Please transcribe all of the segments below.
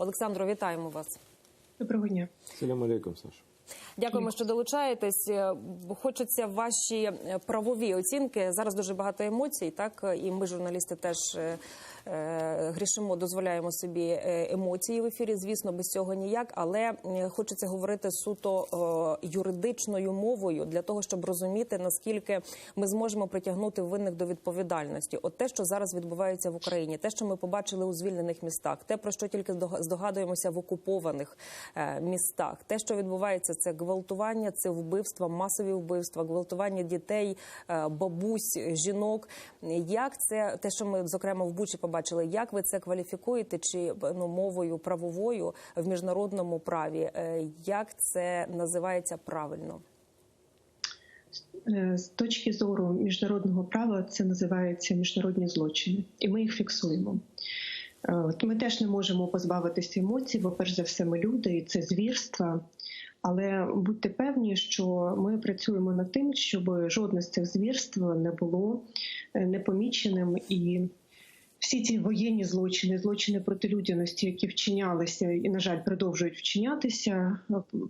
Олександро, вітаємо вас. Доброго дня. Салям алейкум, Саша. Дякуємо, що долучаєтесь. Хочеться ваші правові оцінки. Зараз дуже багато емоцій, так? І ми, журналісти, теж грішимо, дозволяємо собі емоції в ефірі. Звісно, без цього ніяк. Але хочеться говорити суто юридичною мовою для того, щоб розуміти, наскільки ми зможемо притягнути винних до відповідальності. От те, що зараз відбувається в Україні, те, що ми побачили у звільнених містах, те, про що тільки здогадуємося в окупованих містах, те, що відбувається, це гвалтування, це вбивства, масові вбивства, гвалтування дітей, бабусь, жінок. Як це, те, що ми, зокрема, в Бучі побачили, як ви це кваліфікуєте, чи мовою правовою в міжнародному праві? Як це називається правильно? З точки зору міжнародного права це називається міжнародні злочини, і ми їх фіксуємо. Ми теж не можемо позбавитися емоцій, бо перш за все ми люди, і це звірства. Але будьте певні, що ми працюємо над тим, щоб жодне з цих звірств не було непоміченим. І всі ці воєнні злочини, злочини проти людяності, які вчинялися і, на жаль, продовжують вчинятися,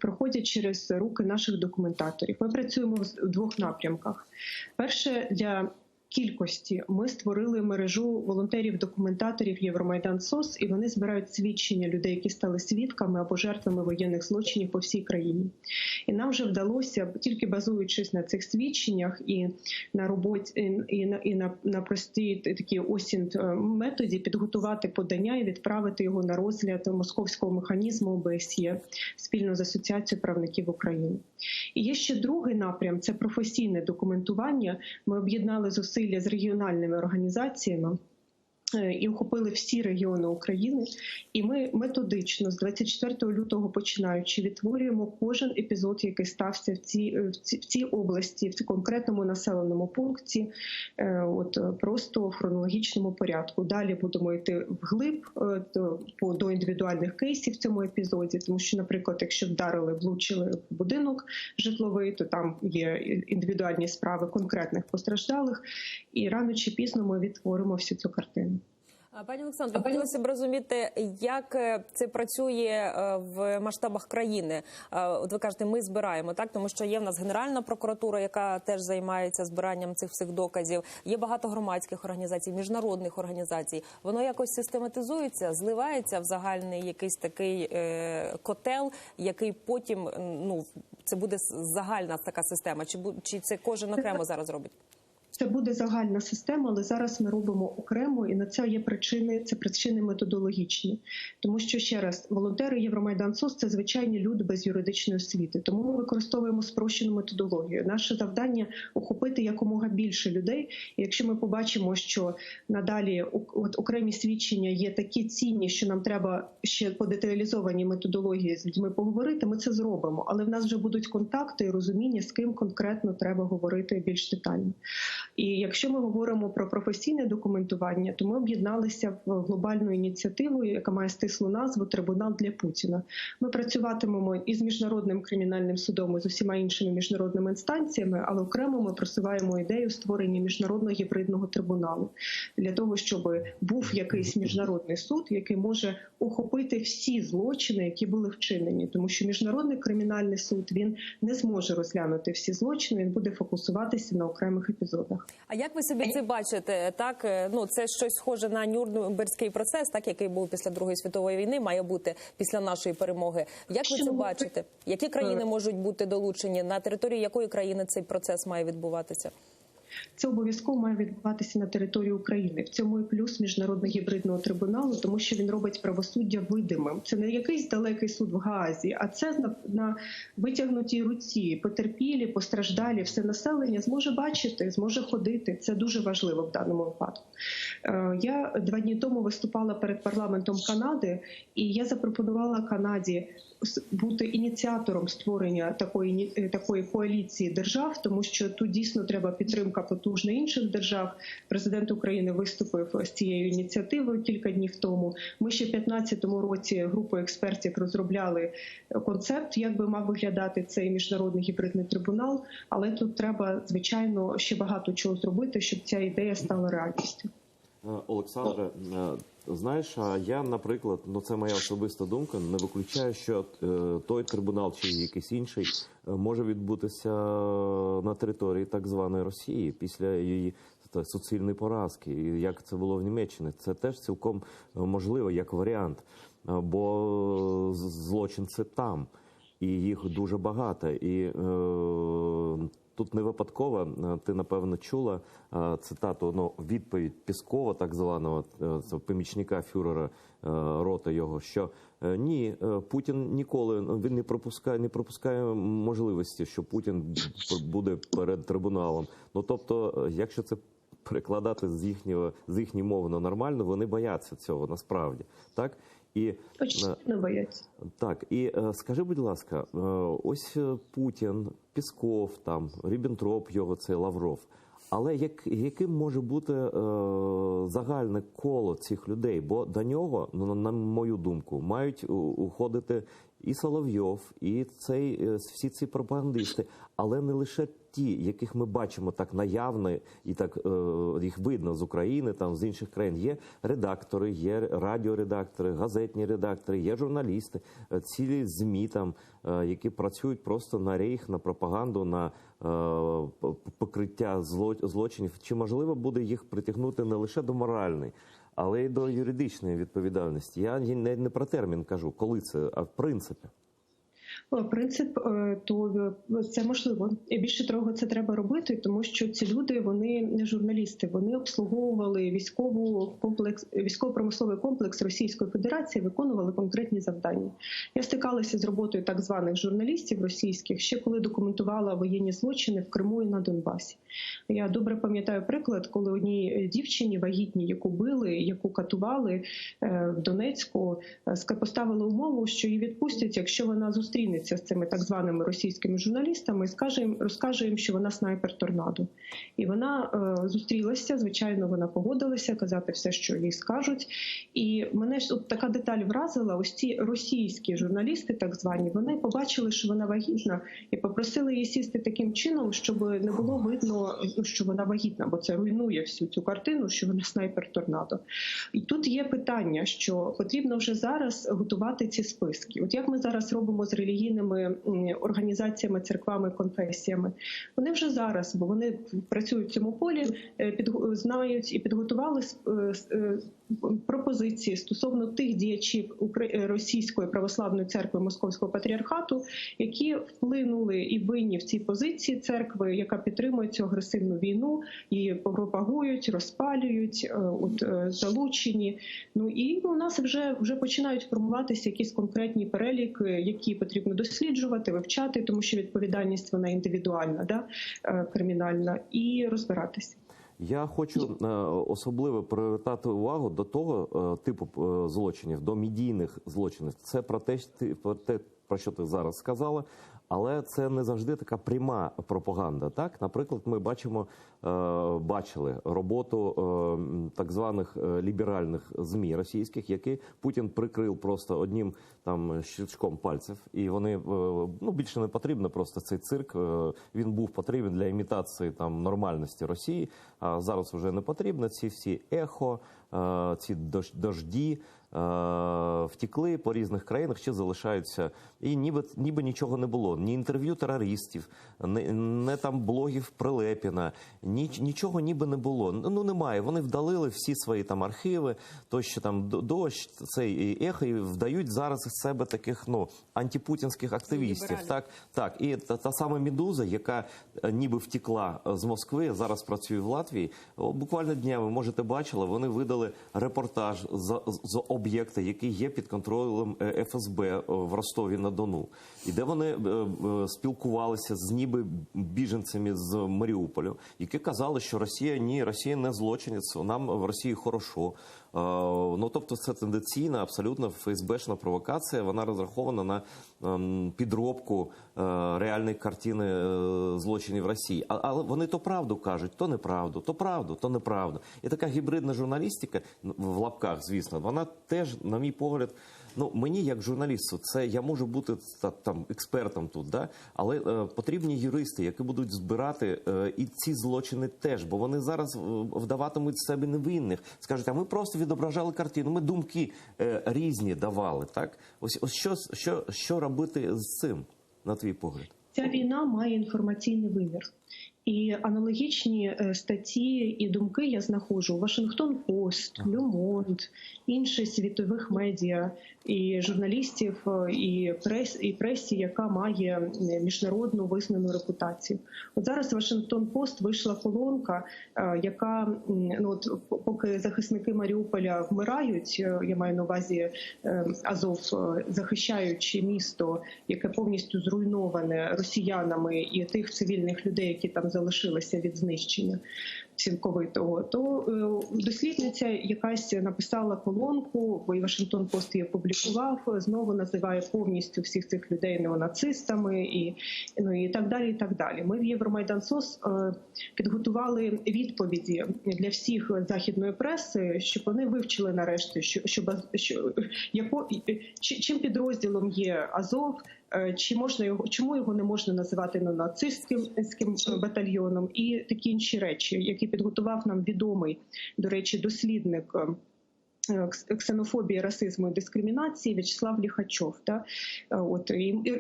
проходять через руки наших документаторів. Ми працюємо в двох напрямках. Перше, для кількості ми створили мережу волонтерів-документаторів Євромайдан СОС, і вони збирають свідчення людей, які стали свідками або жертвами воєнних злочинів по всій країні. І нам вже вдалося, тільки базуючись на цих свідченнях і на роботі, і на простій такій методі, підготувати подання і відправити його на розгляд московського механізму ОБСЄ спільно з Асоціацією правників України. І є ще другий напрям – це професійне документування. Ми об'єднали зусилля з регіональними організаціями і охопили всі регіони України. І ми методично з 24 лютого починаючи відтворюємо кожен епізод, який стався в цій області, в конкретному населеному пункті, просто в хронологічному порядку. Далі будемо йти вглиб до індивідуальних кейсів в цьому епізоді, тому що, наприклад, якщо вдарили, влучили в будинок житловий, то там є індивідуальні справи конкретних постраждалих, і рано чи пізно ми відтворимо всю цю картину. Пані Олександро, хотілося б розуміти, як це працює в масштабах країни. От ви кажете, ми збираємо, так? Тому що є в нас Генеральна прокуратура, яка теж займається збиранням цих всіх доказів. Є багато громадських організацій, міжнародних організацій. Воно якось систематизується, зливається в загальний якийсь такий котел, який потім, це буде загальна така система. Чи це кожен окремо зараз робить? Це буде загальна система, але зараз ми робимо окремо, і на це є причини, це причини методологічні. Тому що, ще раз, волонтери Євромайдан СОС – це звичайні люди без юридичної освіти. Тому ми використовуємо спрощену методологію. Наше завдання – охопити якомога більше людей. І якщо ми побачимо, що надалі окремі свідчення є такі цінні, що нам треба ще по деталізованій методології з людьми поговорити, ми це зробимо. Але в нас вже будуть контакти і розуміння, з ким конкретно треба говорити більш детально. І якщо ми говоримо про професійне документування, то ми об'єдналися в глобальну ініціативу, яка має стислу назву «Трибунал для Путіна». Ми працюватимемо із Міжнародним кримінальним судом, і з усіма іншими міжнародними інстанціями, але окремо ми просуваємо ідею створення міжнародного гібридного трибуналу для того, щоб був якийсь міжнародний суд, який може охопити всі злочини, які були вчинені. Тому що Міжнародний кримінальний суд, він не зможе розглянути всі злочини, він буде фокусуватися на окремих епізодах. А як ви собі це бачите? Так, це щось схоже на Нюрнберзький процес, так, який був після Другої світової війни, має бути після нашої перемоги. Як ви це бачите? Які країни можуть бути долучені? На території якої країни цей процес має відбуватися? Це обов'язково має відбуватися на території України. В цьому і плюс Міжнародного гібридного трибуналу, тому що він робить правосуддя видимим. Це не якийсь далекий суд в Гаазі, а це на витягнутій руці. Потерпілі, постраждалі, все населення зможе бачити, зможе ходити. Це дуже важливо в даному випадку. Я 2 дні тому виступала перед парламентом Канади, і я запропонувала Канаді бути ініціатором створення такої коаліції держав, тому що тут дійсно треба підтримка потужна інших держав. Президент України виступив з цією ініціативою кілька днів тому. Ми ще в 2015 році групою експертів розробляли концепт, як би мав виглядати цей міжнародний гібридний трибунал, але тут треба, звичайно, ще багато чого зробити, щоб ця ідея стала реальністю. Олександре, Знаєш, а я, наприклад, це моя особиста думка, не виключаю, що той трибунал чи якийсь інший може відбутися на території так званої Росії після її суцільної поразки, і як це було в Німеччині. Це теж цілком можливо, як варіант, бо злочинці там, і їх дуже багато. І тут не випадково, ти, напевно, чула цитату, відповідь Пєскова, так званого помічника фюрера, роти його, що ні, Путін ніколи, він не пропускає можливості, що Путін буде перед трибуналом. Тобто, якщо це перекладати з їхньої мови на нормально, вони бояться цього насправді, так? І не бояться. Так, і скажи, будь ласка, ось Путін, Пєсков, Ріббентроп, його цей Лавров, але яким може бути загальне коло цих людей? Бо до нього, на мою думку, мають уходити і Соловйов, і всі ці пропагандисти, але не лише ті, яких ми бачимо так наявно, і так їх видно з України, з інших країн. Є редактори, є радіоредактори, газетні редактори, є журналісти, цілі ЗМІ, які працюють просто на рейх, на пропаганду, на покриття злочинів. Чи можливо буде їх притягнути не лише до моральної, але й до юридичної відповідальності? Я не про термін кажу, коли це, а в принципі. Принцип, то це можливо. І більше того, це треба робити, тому що ці люди, вони не журналісти, вони обслуговували військово-промисловий комплекс Російської Федерації, виконували конкретні завдання. Я стикалася з роботою так званих журналістів російських, ще коли документувала воєнні злочини в Криму і на Донбасі. Я добре пам'ятаю приклад, коли одній дівчині вагітній, яку били, яку катували в Донецьку, поставили умову, що її відпустять, якщо вона зустрінеться з цими так званими російськими журналістами і розкаже їм, що вона снайпер торнадо. І вона зустрілася, звичайно, вона погодилася казати все, що їй скажуть. І мене ж така деталь вразила, ось ці російські журналісти, так звані, вони побачили, що вона вагітна, і попросили її сісти таким чином, щоб не було видно, що вона вагітна, бо це руйнує всю цю картину, що вона снайпер торнадо. І тут є питання, що потрібно вже зараз готувати ці списки. От як ми зараз робимо з релігійними організаціями, церквами, конфесіями. Вони вже зараз, бо вони працюють в цьому полі, знають і підготували пропозиції стосовно тих діячів Російської православної церкви Московського патріархату, які вплинули і винні в цій позиції церкви, яка підтримує цю агресивну війну, її пропагують, розпалюють, залучені. І у нас вже починають формуватися якісь конкретні переліки, які потрібно досліджувати, вивчати, тому що відповідальність вона індивідуальна, кримінальна, і розбиратися. Я хочу особливо привертати увагу до того типу злочинів, до медійних злочинів. Це про те, про що ти зараз сказала, але це не завжди така пряма пропаганда. Так, наприклад, ми бачили роботу так званих ліберальних ЗМІ російських, які Путін прикрив просто одним щелчком пальців, і вони більше не потрібно просто цей цирк. Він був потрібен для імітації нормальності Росії, а зараз вже не потрібно. Ці всі ехо, ці дожді втекли по різних країнах, ще залишаються. І ніби нічого не було. Ні інтерв'ю терористів, не блогів Прилепіна, нічого ніби не було. Немає. Вони вдалили всі свої архіви, тощо дощ, цей ехо, і вдають зараз із себе таких, антипутінських активістів. Так. І та сама «Медуза», яка ніби втекла з Москви, зараз працює в Латвії. Буквально днями, можете бачили, вони видали репортаж з об'єкта, який є під контролем ФСБ в Ростові-на-Дону. І де вони спілкувалися з ніби біженцями з Маріуполя, які казали, що Росія не злочинець, нам в Росії хорошо. Тобто це тенденційна, абсолютно ФСБшна провокація, вона розрахована на підробку реальної картини злочинів Росії. Але вони то правду кажуть, то неправду, то правду, то неправду. І така гібридна журналістика, в лапках, звісно, вона теж, на мій погляд, Ну, мені, як журналісту, це я можу бути там експертом тут, да? Але потрібні юристи, які будуть збирати і ці злочини теж, бо вони зараз вдаватимуть з себе невинних. Скажуть, а ми просто відображали картину, ми думки різні давали, так? Ось що робити з цим, на твій погляд? Ця війна має інформаційний вимір. І аналогічні статті і думки я знаходжу у Вашингтон-Пост, Ле Монд, інших світових медіа, і журналістів, і пресі, яка має міжнародну визнану репутацію. От зараз Вашингтон-Пост вийшла колонка, яка, поки захисники Маріуполя вмирають, я маю на увазі Азов, захищаючи місто, яке повністю зруйноване росіянами і тих цивільних людей, які там залишилися від знищення цілковитого, то дослідниця якась написала колонку, бо і Вашингтон-Пост її опублікував, знову називає повністю всіх цих людей неонацистами і так далі, і так далі. Ми в Євромайдан СОС підготували відповіді для всіх західної преси, щоб вони вивчили нарешті, чим підрозділом є Азов, чому його не можна називати нацистським батальйоном і такі інші речі, які підготував нам відомий, до речі, дослідник ксенофобії, расизму і дискримінації В'ячеслав Ліхачов.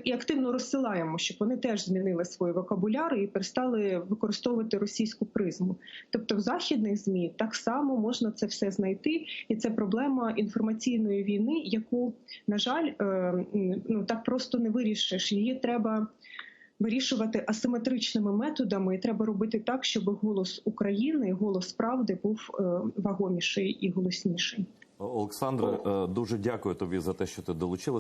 І активно розсилаємо, щоб вони теж змінили свій вокабуляр і перестали використовувати російську призму. Тобто в західних ЗМІ так само можна це все знайти, і це проблема інформаційної війни, яку, на жаль, так просто не вирішиш. Її треба вирішувати асиметричними методами, і треба робити так, щоб голос України, голос правди був вагоміший і голосніший. Олександре, дуже дякую тобі за те, що ти долучилася.